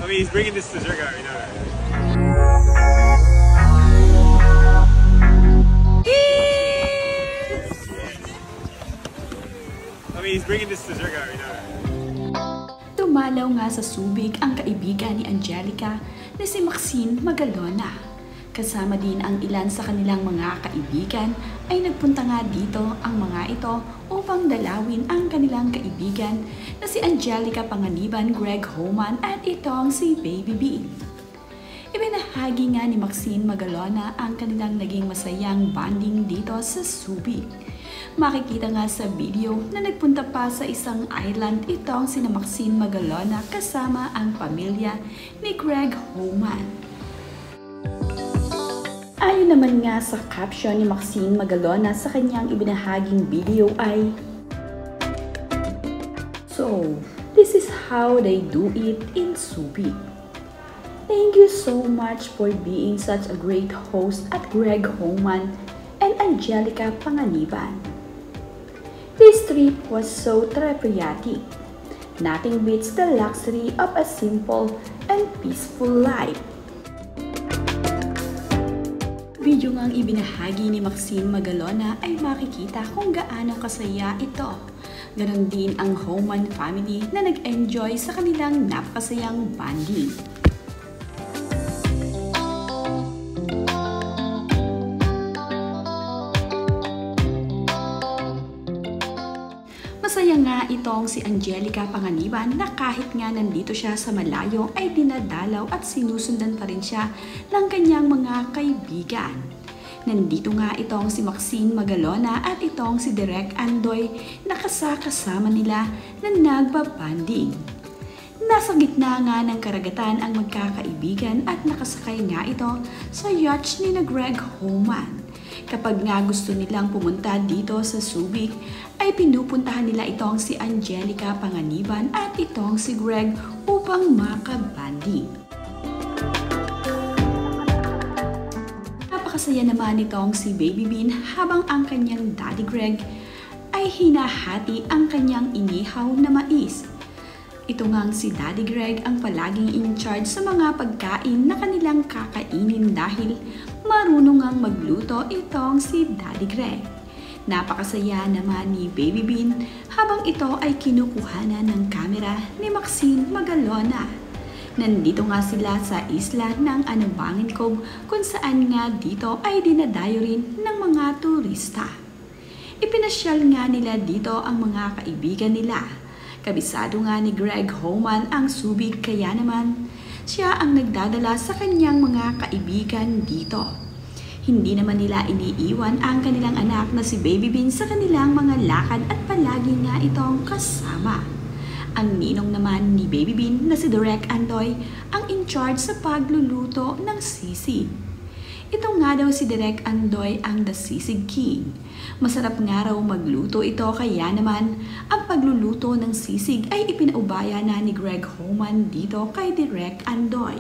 mean, he's bringing this dessert guy, we know that. I mean, he's bringing this dessert guy, we know that. Dumalaw nga sa Subic ang kaibigan ni Angelica na si Maxine Magalona. Kasama din ang ilan sa kanilang mga kaibigan ay nagpunta nga dito ang mga ito upang dalawin ang kanilang kaibigan na si Angelica Panganiban, Greg Homan at itong si Baby Bean. Ibinahagi nga ni Maxine Magalona ang kanilang naging masayang bonding dito sa Subic. Makikita nga sa video na nagpunta pa sa isang island itong sina Maxine Magalona kasama ang pamilya ni Greg Homan. Ayon naman nga sa caption ni Maxine Magalona sa kanyang ibinahaging video ay, "So, this is how they do it in Subic. Thank you so much for being such a great host at Greg Homan and Angelica Panganiban. This trip was so therapeutic. Nothing beats the luxury of a simple and peaceful life." Video ngang ibinahagi ni Maxine Magalona ay makikita kung gaano kasaya ito. Ganon din ang Homan family na nag-enjoy sa kanilang napakasayang bonding. Masaya nga itong si Angelica Panganiban na kahit nga nandito siya sa malayo ay dinadalaw at sinusundan pa rin siya ng kanyang mga kaibigan. Nandito nga itong si Maxine Magalona at itong si Direk Andoy na kasama nila na nagbabanding. Nasa gitna nga ng karagatan ang magkakaibigan at nakasakay nga ito sa yacht ni na Greg Homan. Kapag nga gusto nilang pumunta dito sa Subic, ay pinupuntahan nila itong si Angelica Panganiban at itong si Greg upang makabanding. Napakasaya naman itong si Baby Bean habang ang kanyang Daddy Greg ay hinahati ang kanyang inihaw na mais. Ito ngang si Daddy Greg ang palaging in charge sa mga pagkain na kanilang kakainin dahil marunong ngang magluto itong si Daddy Greg. Napakasaya naman ni Baby Bean habang ito ay kinukuhanan ng kamera ni Maxine Magalona. Nandito nga sila sa isla ng Anubangin Cove kung saan nga dito ay dinadayo rin ng mga turista. Ipinasyal nga nila dito ang mga kaibigan nila. Kabisado nga ni Greg Homan ang Subic kaya naman siya ang nagdadala sa kanyang mga kaibigan dito. Hindi naman nila iniiwan ang kanilang anak na si Baby Bean sa kanilang mga lakad at palagi nga itong kasama. Ang ninong naman ni Baby Bean na si Direk Andoy ang in charge sa pagluluto ng sisig. Ito nga daw si Direk Andoy ang the Sisig King. Masarap nga raw magluto ito kaya naman ang pagluluto ng sisig ay ipinaubaya na ni Greg Homan dito kay Direk Andoy.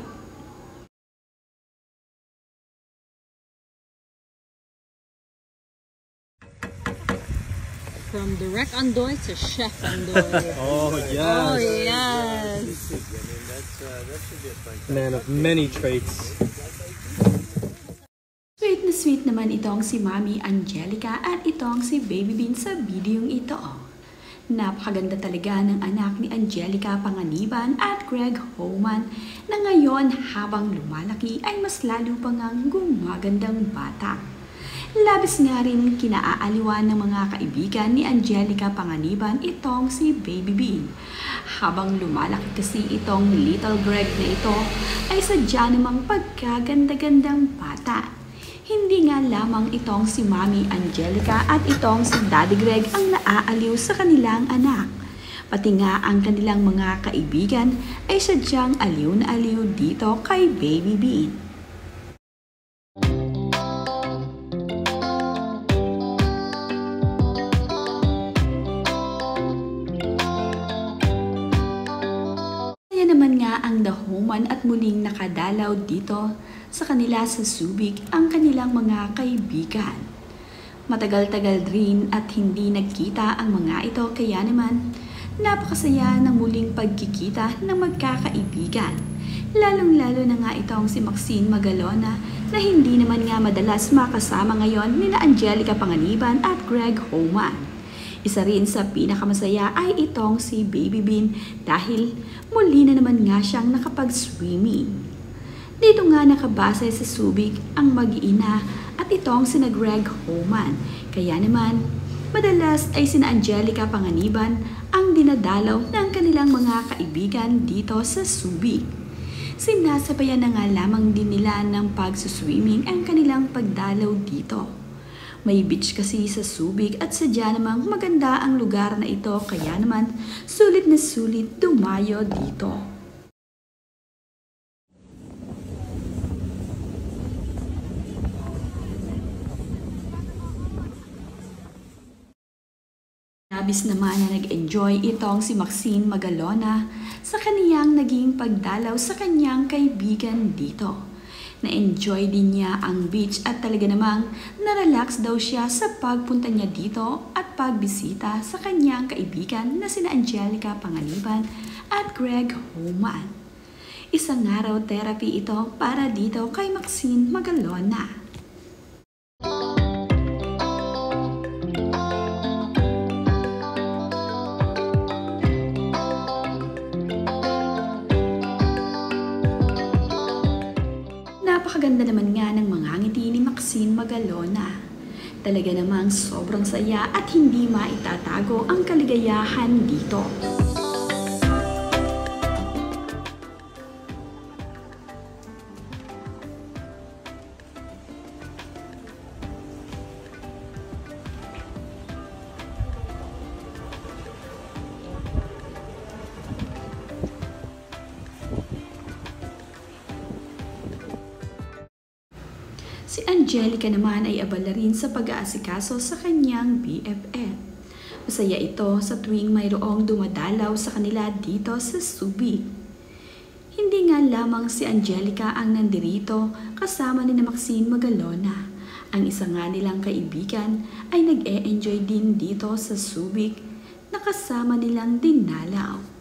From Direk Andoy to Chef Andoy. Oh, yes. Oh, yes. That should be a fun time. Man of many traits. Sweet na sweet naman itong si Mami Angelica at itong si Baby Bean sa videong ito. Napakaganda talaga ng anak ni Angelica Panganiban at Greg Homan na ngayon habang lumalaki ay mas lalo pang gumagandang bata. Labis nga rin kinaaaliwan ng mga kaibigan ni Angelica Panganiban itong si Baby Bean. Habang lumalaki kasi itong little Greg na ito ay sadya namang pagkaganda-gandang bata. Hindi nga lamang itong si Mami Angelica at itong si Daddy Greg ang naaaliw sa kanilang anak. Pati nga ang kanilang mga kaibigan ay sadyang aliw na aliw dito kay Baby Bean. Kaya naman nga ang The Homan at muling nakadalaw dito sa kanila sa Subic ang kanilang mga kaibigan. Matagal-tagal rin at hindi nagkita ang mga ito kaya naman napakasaya ng muling pagkikita ng magkakaibigan. Lalong-lalo na nga itong si Maxine Magalona na hindi naman nga madalas makasama ngayon nina Angelica Panganiban at Greg Homan. Isa rin sa pinakamasaya ay itong si Baby Bean dahil muli na naman nga siyang nakapag-swimming. Dito nga nakabase sa Subic ang mag-iina at itong sina Greg Homan. Kaya naman, madalas ay sina Angelica Panganiban ang dinadalaw ng kanilang mga kaibigan dito sa Subic. Sinasabayan na nga lamang din nila ng pagsuswimming ang kanilang pagdalaw dito. May beach kasi sa Subic at sadya namang maganda ang lugar na ito kaya naman sulit na sulit dumayo dito. Labis naman na nag-enjoy itong si Maxine Magalona sa kaniyang naging pagdalaw sa kanyang kaibigan dito. Na-enjoy din niya ang beach at talaga namang na-relax daw siya sa pagpunta niya dito at pagbisita sa kanyang kaibigan na sina Angelica Panganiban at Greg Homan. Isang araw therapy ito para dito kay Maxine Magalona. Napakaganda naman nga ng mga ngiti ni Maxine Magalona. Talaga namang sobrang saya at hindi maitatago ang kaligayahan dito. Si Angelica naman ay abala rin sa pag-aasikaso sa kanyang BFF. Masaya ito sa tuwing mayroong dumadalaw sa kanila dito sa Subic. Hindi nga lamang si Angelica ang nandirito kasama ni Maxine Magalona. Ang isa nga nilang kaibigan ay nag-e-enjoy din dito sa Subic na kasama nilang dinalaw.